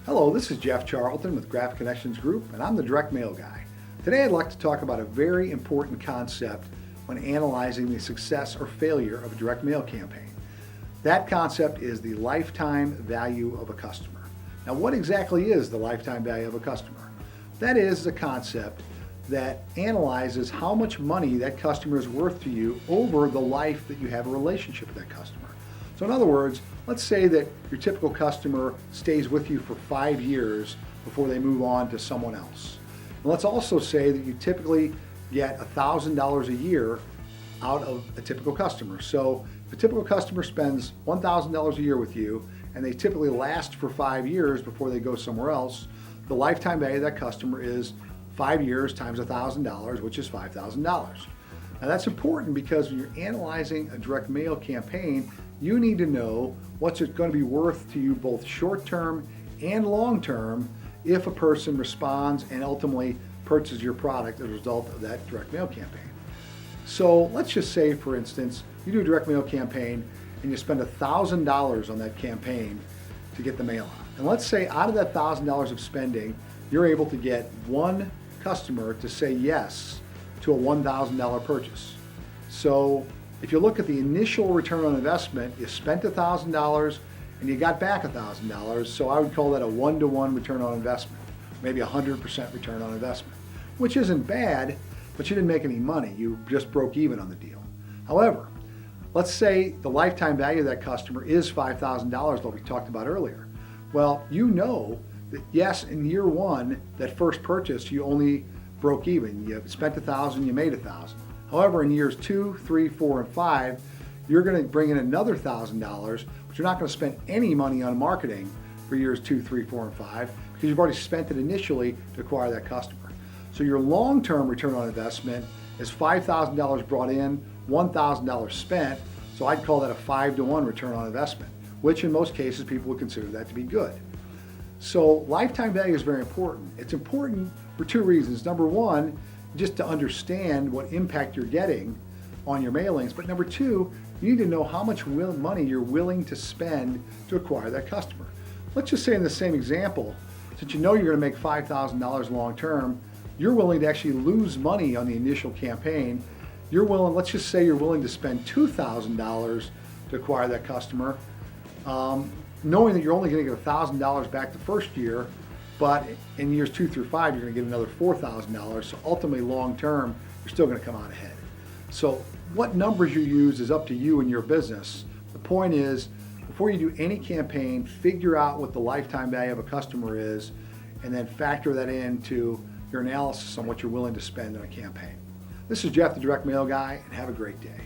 Hello, this is Jeff Charlton with Graphic Connections Group, and I'm the direct mail guy. Today I'd like to talk about a very important concept when analyzing the success or failure of a direct mail campaign. That concept is the lifetime value of a customer. Now, what exactly is the lifetime value of a customer? That is the concept that analyzes how much money that customer is worth to you over the life that you have a relationship with that customer. So in other words, let's say that your typical customer stays with you for 5 years before they move on to someone else. And let's also say that you typically get $1,000 a year out of a typical customer. So if a typical customer spends $1,000 a year with you and they typically last for 5 years before they go somewhere else, the lifetime value of that customer is 5 years times $1,000, which is $5,000. Now that's important because when you're analyzing a direct mail campaign, you need to know what's it going to be worth to you both short-term and long-term if a person responds and ultimately purchases your product as a result of that direct mail campaign. So let's just say, for instance, you do a direct mail campaign and you spend $1,000 on that campaign to get the mail out. And let's say out of that $1,000 of spending, you're able to get one customer to say yes to a $1,000 purchase. So if you look at the initial return on investment, you spent $1,000 and you got back $1,000. So I would call that a 1-to-1 return on investment, maybe 100% return on investment, which isn't bad, but you didn't make any money. You just broke even on the deal. However, let's say the lifetime value of that customer is $5,000, like we talked about earlier. Well, you know that yes, in year one, that first purchase, you only broke even. You spent $1,000, you made $1,000. However, in years 2, 3, 4, and 5, you're going to bring in another $1,000, but you're not going to spend any money on marketing for years 2, 3, 4, and 5 because you've already spent it initially to acquire that customer. So your long-term return on investment is $5,000 brought in, $1,000 spent, so I'd call that a 5-to-1 return on investment, which in most cases people would consider that to be good. So lifetime value is very important. It's important for two reasons. Number one, just to understand what impact you're getting on your mailings. But number two, you need to know how much money you're willing to spend to acquire that customer. Let's just say in the same example, since you know you're going to make $5,000 long term, you're willing to actually lose money on the initial campaign. Let's just say you're willing to spend $2,000 to acquire that customer, knowing that you're only going to get $1,000 back the first year, but in years 2 through 5, you're going to get another $4,000. So ultimately, long term, you're still going to come out ahead. So what numbers you use is up to you and your business. The point is, before you do any campaign, figure out what the lifetime value of a customer is, and then factor that into your analysis on what you're willing to spend on a campaign. This is Jeff, the Direct Mail Guy, and have a great day.